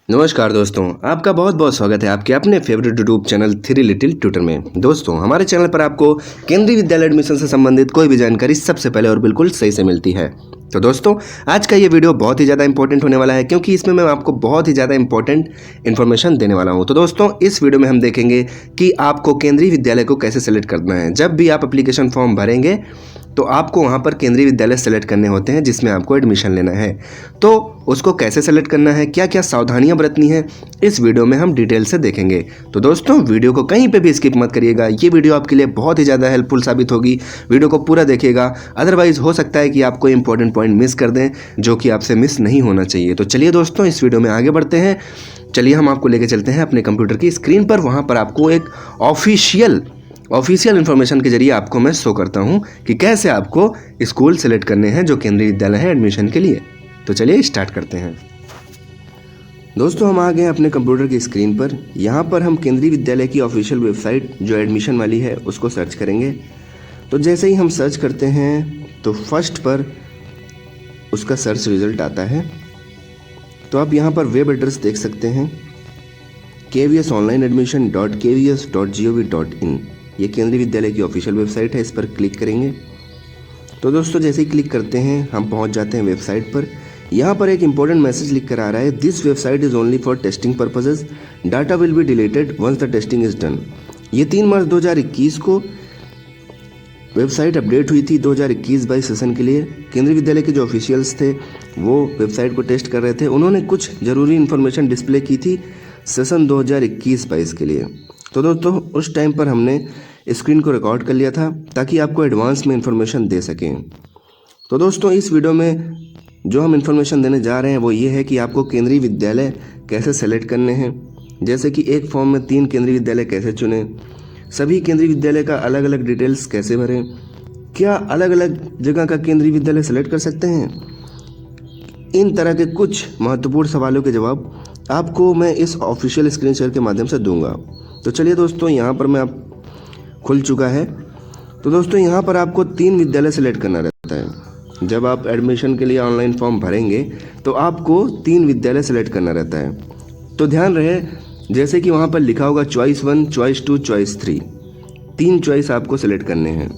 नमस्कार दोस्तों, आपका बहुत बहुत स्वागत है आपके अपने favourite YouTube channel three little tutor में। दोस्तों, हमारे चैनल पर आपको केंद्रीय विद्यालय एडमिशन से संबंधित कोई भी जानकारी सबसे पहले और बिल्कुल सही से मिलती है। तो दोस्तों, आज का ये वीडियो बहुत ही ज़्यादा इंपॉर्टेंट होने वाला है, क्योंकि इसमें मैं आपको बहुत ही ज़्यादा इंपॉर्टेंट इन्फॉर्मेशन देने वाला हूँ। तो दोस्तों, इस वीडियो में हम देखेंगे कि आपको केंद्रीय विद्यालय को कैसे सेलेक्ट करना है। जब भी आप एप्लीकेशन फॉर्म भरेंगे तो आपको वहाँ पर केंद्रीय विद्यालय सेलेक्ट करने होते हैं जिसमें आपको एडमिशन लेना है। तो उसको कैसे सेलेक्ट करना है, क्या क्या सावधानियां बरतनी है, इस वीडियो में हम डिटेल से देखेंगे। तो दोस्तों, वीडियो को कहीं पे भी स्किप मत करिएगा। ये वीडियो आपके लिए बहुत ही ज़्यादा हेल्पफुल साबित होगी। वीडियो को पूरा देखिएगा, अदरवाइज हो सकता है कि आप कोई इंपॉर्टेंट पॉइंट मिस कर दें जो कि आपसे मिस नहीं होना चाहिए। तो चलिए दोस्तों, इस वीडियो में आगे बढ़ते हैं। चलिए हम आपको लेके चलते हैं अपने कंप्यूटर की स्क्रीन पर। वहाँ पर आपको एक ऑफिशियल इन्फॉर्मेशन के जरिए आपको मैं शो करता हूं कि कैसे आपको स्कूल सेलेक्ट करने हैं जो केंद्रीय विद्यालय है एडमिशन के लिए। तो चलिए स्टार्ट करते हैं। दोस्तों, हम आ गए अपने कंप्यूटर की स्क्रीन पर। यहाँ पर हम केंद्रीय विद्यालय की ऑफिशियल वेबसाइट जो एडमिशन वाली है उसको सर्च करेंगे। तो जैसे ही हम सर्च करते हैं तो फर्स्ट पर उसका सर्च रिजल्ट आता है। तो आप यहाँ पर वेब एड्रेस देख सकते हैं, kvsonlineadmission.kvs.gov.in। ये केंद्रीय विद्यालय की ऑफिशियल वेबसाइट है। इस पर क्लिक करेंगे तो दोस्तों जैसे ही क्लिक करते हैं हम पहुंच जाते हैं वेबसाइट पर। यहाँ पर एक इंपॉर्टेंट मैसेज लिख कर आ रहा है, this website is only for testing purposes, data will be deleted once the testing is done. ये 3 मार्च 2021 को वेबसाइट अपडेट हुई थी 2021-22 सेशन के लिए। केंद्रीय विद्यालय के जो ऑफिशियल्स थे वो वेबसाइट को टेस्ट कर रहे थे। उन्होंने कुछ ज़रूरी इन्फॉर्मेशन डिस्प्ले की थी सेशन 2021-22 के लिए। तो दोस्तों, उस टाइम पर हमने स्क्रीन को रिकॉर्ड कर लिया था ताकि आपको एडवांस में इंफॉर्मेशन दे सकें। तो दोस्तों, इस वीडियो में जो हम इंफॉर्मेशन देने जा रहे हैं वो ये है कि आपको केंद्रीय विद्यालय कैसे सेलेक्ट करने हैं। जैसे कि एक फॉर्म में 3 केंद्रीय विद्यालय कैसे चुनें, सभी केंद्रीय विद्यालय का अलग अलग डिटेल्स कैसे भरें, क्या अलग अलग जगह का केंद्रीय विद्यालय सेलेक्ट कर सकते हैं। इन तरह के कुछ महत्वपूर्ण सवालों के जवाब आपको मैं इस ऑफिशियल स्क्रीन शेयर के माध्यम से दूंगा। तो चलिए दोस्तों, यहाँ पर मैं आप खुल चुका है। तो दोस्तों, यहाँ पर आपको 3 विद्यालय सेलेक्ट करना रहता है। जब आप एडमिशन के लिए ऑनलाइन फॉर्म भरेंगे तो आपको 3 विद्यालय सेलेक्ट करना रहता है। तो ध्यान रहे, जैसे कि वहाँ पर लिखा होगा चॉइस 1, चॉइस 2, चॉइस 3, 3 चॉइस आपको सेलेक्ट करने हैं।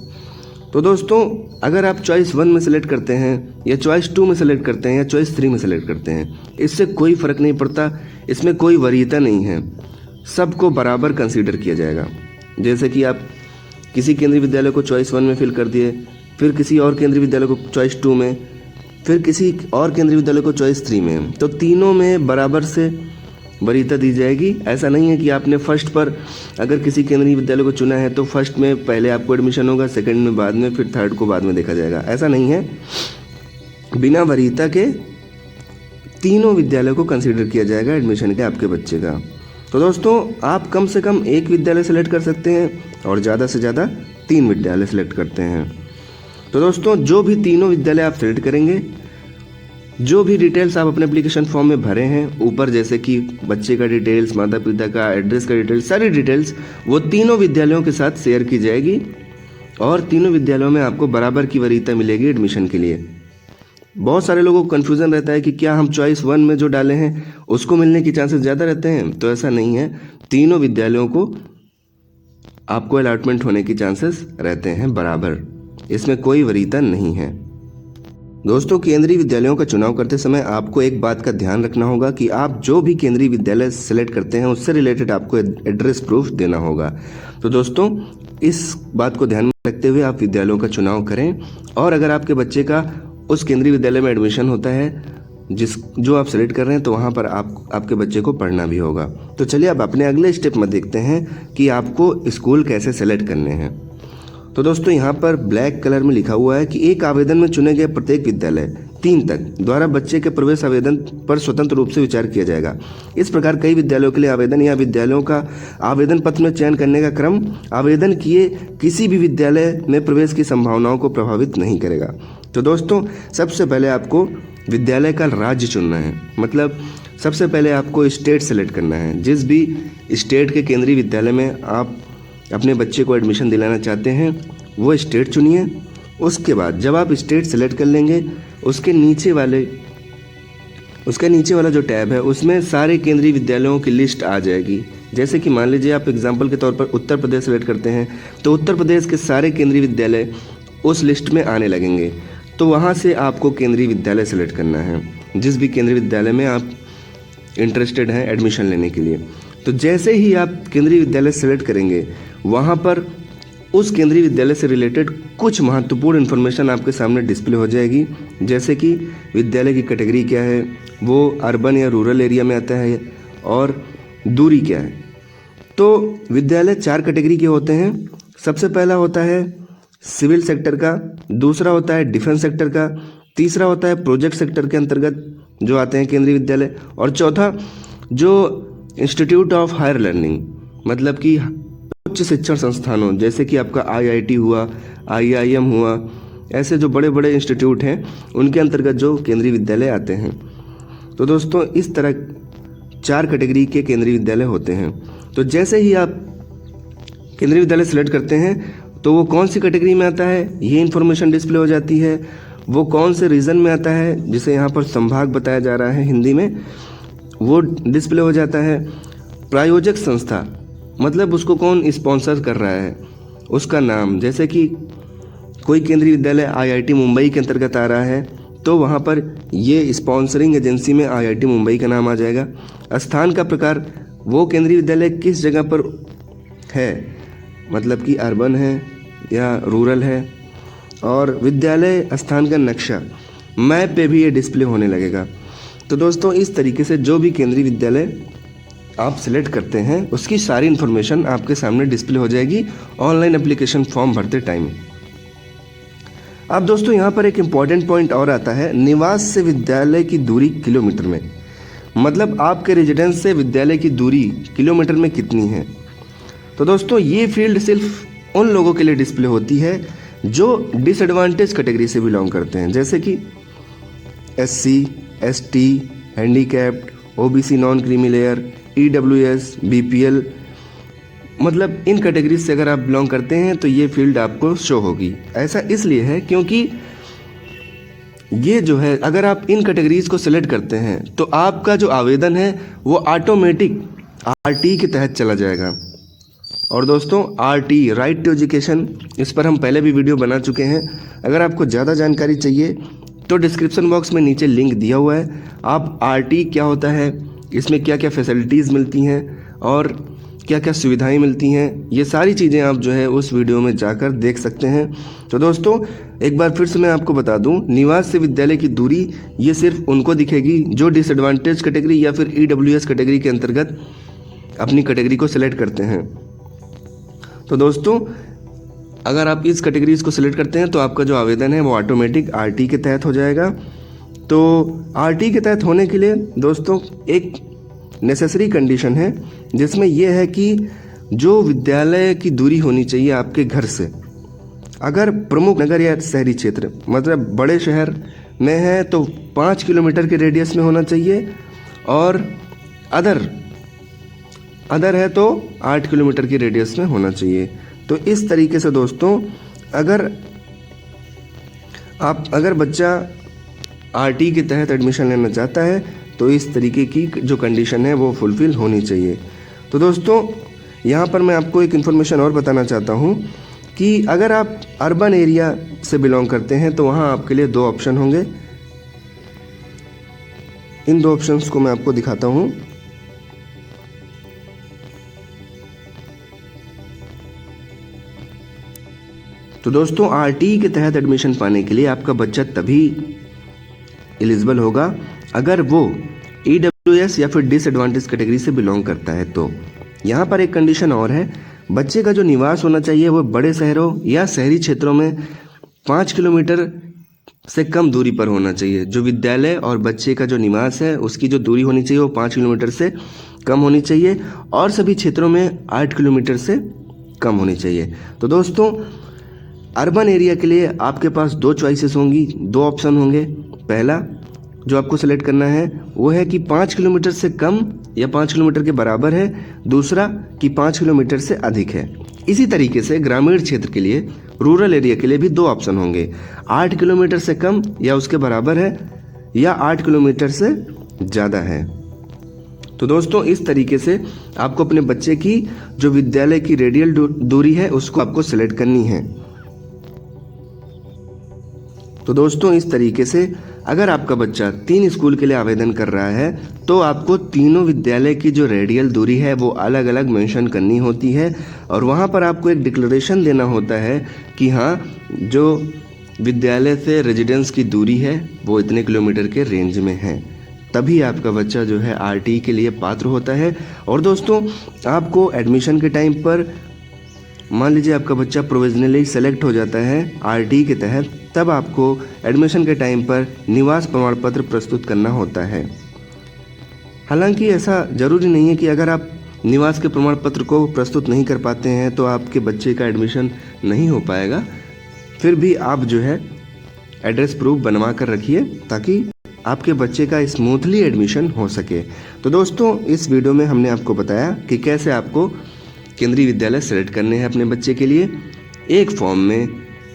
तो दोस्तों, अगर आप चॉइस 1 में सेलेक्ट करते हैं या चॉइस 2 में सेलेक्ट करते हैं या चॉइस 3 में सेलेक्ट करते हैं, इससे कोई फ़र्क नहीं पड़ता। इसमें कोई वरीयता नहीं है, सबको बराबर कंसीडर किया जाएगा। जैसे कि आप किसी केंद्रीय विद्यालय को चॉइस 1 में फिल कर दिए, फिर किसी और केंद्रीय विद्यालय को चॉइस 2 में, फिर किसी और केंद्रीय विद्यालय को चॉइस 3 में, तो तीनों में बराबर से वरीयता दी जाएगी। ऐसा नहीं है कि आपने फर्स्ट पर अगर किसी केंद्रीय विद्यालय को चुना है तो फर्स्ट में पहले आपको एडमिशन होगा, सेकंड में बाद में, फिर थर्ड को बाद में देखा जाएगा। ऐसा नहीं है। बिना वरीयता के तीनों विद्यालयों को कंसीडर किया जाएगा एडमिशन के आपके बच्चे का। तो दोस्तों, आप कम से कम 1 विद्यालय सेलेक्ट कर सकते हैं और ज़्यादा से ज़्यादा 3 विद्यालय सेलेक्ट करते हैं। तो दोस्तों, जो भी तीनों विद्यालय आप सेलेक्ट करेंगे, जो भी डिटेल्स आप अपने एप्लीकेशन फॉर्म में भरे हैं ऊपर, जैसे कि बच्चे का डिटेल्स, माता पिता का एड्रेस का डिटेल्स, सारी डिटेल्स वो तीनों विद्यालयों के साथ शेयर की जाएगी और तीनों विद्यालयों में आपको बराबर की वरीयता मिलेगी एडमिशन के लिए। बहुत सारे लोगों को कन्फ्यूज़न रहता है कि क्या हम चॉइस 1 में जो डाले हैं उसको मिलने की चांसेस ज़्यादा रहते हैं। तो ऐसा नहीं है, तीनों विद्यालयों को आपको अलॉटमेंट होने की चांसेस रहते हैं बराबर, इसमें कोई वरीयता नहीं है। दोस्तों, केंद्रीय विद्यालयों का चुनाव करते समय आपको एक बात का ध्यान रखना होगा कि आप जो भी केंद्रीय विद्यालय सेलेक्ट करते हैं उससे रिलेटेड आपको एड्रेस प्रूफ देना होगा। तो दोस्तों, इस बात को ध्यान में रखते हुए आप विद्यालयों का चुनाव करें। और अगर आपके बच्चे का उस केंद्रीय विद्यालय में एडमिशन होता है जो आप सेलेक्ट कर रहे हैं, तो वहाँ पर आपके बच्चे को पढ़ना भी होगा। तो चलिए अब अपने अगले स्टेप में देखते हैं कि आपको स्कूल कैसे सेलेक्ट करने हैं। तो दोस्तों, यहाँ पर ब्लैक कलर में लिखा हुआ है कि एक आवेदन में चुने गए प्रत्येक विद्यालय 3 तक द्वारा बच्चे के प्रवेश आवेदन पर स्वतंत्र रूप से विचार किया जाएगा। इस प्रकार कई विद्यालयों के लिए आवेदन या विद्यालयों का आवेदन पत्र में चयन करने का क्रम आवेदन किए किसी भी विद्यालय में प्रवेश की संभावनाओं को प्रभावित नहीं करेगा। तो दोस्तों, सबसे पहले आपको विद्यालय का राज्य चुनना है। मतलब सबसे पहले आपको स्टेट सेलेक्ट करना है। जिस भी स्टेट के केंद्रीय विद्यालय में आप अपने बच्चे को एडमिशन दिलाना चाहते हैं वो स्टेट चुनिए। उसके बाद जब आप स्टेट सेलेक्ट कर लेंगे, उसके नीचे वाले उसका नीचे वाला जो टैब है उसमें सारे केंद्रीय विद्यालयों की लिस्ट आ जाएगी। जैसे कि मान लीजिए आप एग्जाम्पल के तौर पर उत्तर प्रदेश सेलेक्ट करते हैं तो उत्तर प्रदेश के सारे केंद्रीय विद्यालय उस लिस्ट में आने लगेंगे। तो वहाँ से आपको केंद्रीय विद्यालय सेलेक्ट करना है, जिस भी केंद्रीय विद्यालय में आप इंटरेस्टेड हैं एडमिशन लेने के लिए। तो जैसे ही आप केंद्रीय विद्यालय सेलेक्ट करेंगे वहाँ पर उस केंद्रीय विद्यालय से रिलेटेड कुछ महत्वपूर्ण इन्फॉर्मेशन आपके सामने डिस्प्ले हो जाएगी। जैसे कि विद्यालय की कैटेगरी क्या है, वो अर्बन या रूरल एरिया में आता है, और दूरी क्या है। तो विद्यालय 4 कैटेगरी के होते हैं। सबसे पहला होता है सिविल सेक्टर का, दूसरा होता है डिफेंस सेक्टर का, तीसरा होता है प्रोजेक्ट सेक्टर के अंतर्गत जो आते हैं केंद्रीय विद्यालय, और चौथा जो इंस्टीट्यूट ऑफ हायर लर्निंग मतलब कि उच्च शिक्षण संस्थानों, जैसे कि आपका IIT हुआ, IIM हुआ, ऐसे जो बड़े बड़े इंस्टीट्यूट हैं उनके अंतर्गत जो केंद्रीय विद्यालय आते हैं। तो दोस्तों इस तरह 4 कैटेगरी के केंद्रीय विद्यालय होते हैं। तो जैसे ही आप केंद्रीय विद्यालय सेलेक्ट करते हैं तो वो कौन सी कैटेगरी में आता है ये इन्फॉर्मेशन डिस्प्ले हो जाती है, वो कौन से रीजन में आता है जिसे यहाँ पर संभाग बताया जा रहा है हिंदी में, वो डिस्प्ले हो जाता है। प्रायोजक संस्था मतलब उसको कौन स्पॉन्सर कर रहा है, उसका नाम, जैसे कि कोई केंद्रीय विद्यालय IIT मुंबई के अंतर्गत आ रहा है तो वहाँ पर ये स्पॉन्सरिंग एजेंसी में IIT मुंबई का नाम आ जाएगा। स्थान का प्रकार, वो केंद्रीय विद्यालय किस जगह पर है, मतलब कि अर्बन है या रूरल है, और विद्यालय स्थान का नक्शा, मैप पे भी ये डिस्प्ले होने लगेगा। तो दोस्तों इस तरीके से जो भी केंद्रीय विद्यालय आप सिलेक्ट करते हैं उसकी सारी इन्फॉर्मेशन आपके सामने डिस्प्ले हो जाएगी ऑनलाइन एप्लीकेशन फॉर्म भरते टाइम। अब दोस्तों यहाँ पर एक इम्पॉर्टेंट पॉइंट और आता है, निवास से विद्यालय की दूरी किलोमीटर में, मतलब आपके रेजिडेंस से विद्यालय की दूरी किलोमीटर में कितनी है। तो दोस्तों ये फील्ड सिर्फ उन लोगों के लिए डिस्प्ले होती है जो डिसएडवांटेज कैटेगरी से बिलोंग करते हैं, जैसे कि SC, ST, handicapped, OBC non creamy layer, EWS, BPL, मतलब इन कैटेगरी से अगर आप बिलोंग करते हैं तो ये फील्ड आपको शो होगी। ऐसा इसलिए है क्योंकि ये जो है अगर आप इन कैटेगरीज को सिलेक्ट करते हैं तो आपका जो आवेदन है वो ऑटोमेटिक RT के तहत चला जाएगा। और दोस्तों RT राइट टू एजुकेशन, इस पर हम पहले भी वीडियो बना चुके हैं। अगर आपको ज़्यादा जानकारी चाहिए तो डिस्क्रिप्शन बॉक्स में नीचे लिंक दिया हुआ है। आप RT क्या होता है, इसमें क्या क्या फैसिलिटीज़ मिलती हैं और क्या क्या सुविधाएं मिलती हैं, ये सारी चीज़ें आप जो है उस वीडियो में जाकर देख सकते हैं। तो दोस्तों एक बार फिर से मैं आपको बता दूं, निवास से विद्यालय की दूरी ये सिर्फ उनको दिखेगी जो डिसएडवांटेज कैटेगरी या फिर EWS कैटेगरी के अंतर्गत अपनी कैटेगरी को सिलेक्ट करते हैं। तो दोस्तों अगर आप इस कैटेगरीज को सिलेक्ट करते हैं तो आपका जो आवेदन है वो ऑटोमेटिक RT के तहत हो जाएगा। तो RT के तहत होने के लिए दोस्तों एक नेसेसरी कंडीशन है जिसमें यह है कि जो विद्यालय की दूरी होनी चाहिए आपके घर से, अगर प्रमुख नगर या शहरी क्षेत्र मतलब बड़े शहर में है तो 5 किलोमीटर के रेडियस में होना चाहिए, और अदर है तो 8 किलोमीटर की रेडियस में होना चाहिए। तो इस तरीके से दोस्तों अगर बच्चा RT के तहत एडमिशन लेना चाहता है तो इस तरीके की जो कंडीशन है वो फुलफ़िल होनी चाहिए। तो दोस्तों यहाँ पर मैं आपको एक इन्फॉर्मेशन और बताना चाहता हूँ कि अगर आप अर्बन एरिया से बिलोंग करते हैं तो वहाँ आपके लिए 2 ऑप्शन होंगे। इन 2 ऑप्शंस को मैं आपको दिखाता हूँ। तो दोस्तों RT के तहत एडमिशन पाने के लिए आपका बच्चा तभी एलिजिबल होगा अगर वो EWS या फिर डिसएडवांटेज कैटेगरी से बिलोंग करता है। तो यहाँ पर एक कंडीशन और है, बच्चे का जो निवास होना चाहिए वो बड़े शहरों या शहरी क्षेत्रों में 5 किलोमीटर से कम दूरी पर होना चाहिए। जो विद्यालय और बच्चे का जो निवास है उसकी जो दूरी होनी चाहिए वो 5 किलोमीटर से कम होनी चाहिए, और सभी क्षेत्रों में 8 किलोमीटर से कम होनी चाहिए। तो दोस्तों अर्बन एरिया के लिए आपके पास 2 चॉइसेस होंगी, 2 ऑप्शन होंगे। पहला जो आपको सेलेक्ट करना है वो है कि 5 किलोमीटर से कम या 5 किलोमीटर के बराबर है, दूसरा कि 5 किलोमीटर से अधिक है। इसी तरीके से ग्रामीण क्षेत्र के लिए, रूरल एरिया के लिए भी 2 ऑप्शन होंगे, 8 किलोमीटर से कम या उसके बराबर है, या 8 किलोमीटर से ज़्यादा है। तो दोस्तों इस तरीके से आपको अपने बच्चे की जो विद्यालय की रेडियल दूरी है उसको आपको सिलेक्ट करनी है। तो दोस्तों इस तरीके से अगर आपका बच्चा 3 स्कूल के लिए आवेदन कर रहा है तो आपको तीनों विद्यालय की जो रेडियल दूरी है वो अलग अलग मेंशन करनी होती है और वहाँ पर आपको एक डिक्लेरेशन देना होता है कि हाँ जो विद्यालय से रेजिडेंस की दूरी है वो इतने किलोमीटर के रेंज में है, तभी आपका बच्चा जो है आरटीई के लिए पात्र होता है। और दोस्तों आपको एडमिशन के टाइम पर मान लीजिए आपका बच्चा प्रोविजनली सेलेक्ट हो जाता है आरटीई के तहत, तब आपको एडमिशन के टाइम पर निवास प्रमाण पत्र प्रस्तुत करना होता है। हालांकि ऐसा ज़रूरी नहीं है कि अगर आप निवास के प्रमाण पत्र को प्रस्तुत नहीं कर पाते हैं तो आपके बच्चे का एडमिशन नहीं हो पाएगा। फिर भी आप जो है एड्रेस प्रूफ बनवा कर रखिए ताकि आपके बच्चे का स्मूथली एडमिशन हो सके। तो दोस्तों इस वीडियो में हमने आपको बताया कि कैसे आपको केंद्रीय विद्यालय सेलेक्ट करने हैं अपने बच्चे के लिए। एक फॉर्म में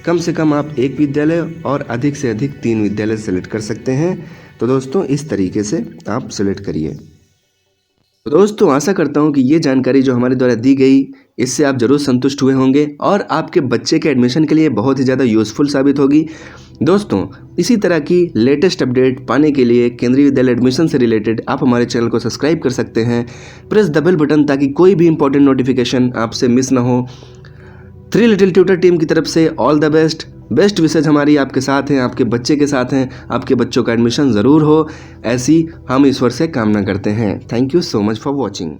कम से कम आप 1 विद्यालय और अधिक से अधिक 3 विद्यालय सेलेक्ट कर सकते हैं। तो दोस्तों इस तरीके से आप सेलेक्ट करिए। तो दोस्तों आशा करता हूँ कि ये जानकारी जो हमारे द्वारा दी गई इससे आप ज़रूर संतुष्ट हुए होंगे और आपके बच्चे के एडमिशन के लिए बहुत ही ज़्यादा यूज़फुल साबित होगी। दोस्तों इसी तरह की लेटेस्ट अपडेट पाने के लिए केंद्रीय विद्यालय एडमिशन से रिलेटेड आप हमारे चैनल को सब्सक्राइब कर सकते हैं। प्रेस द बेल बटन ताकि कोई भी इंपॉर्टेंट नोटिफिकेशन आपसे मिस ना हो। 3 लिटिल ट्यूटर टीम की तरफ से ऑल द बेस्ट विशेज हमारी आपके साथ हैं, आपके बच्चे के साथ हैं। आपके बच्चों का एडमिशन ज़रूर हो, ऐसी हम ईश्वर से कामना करते हैं। Thank you so much for watching.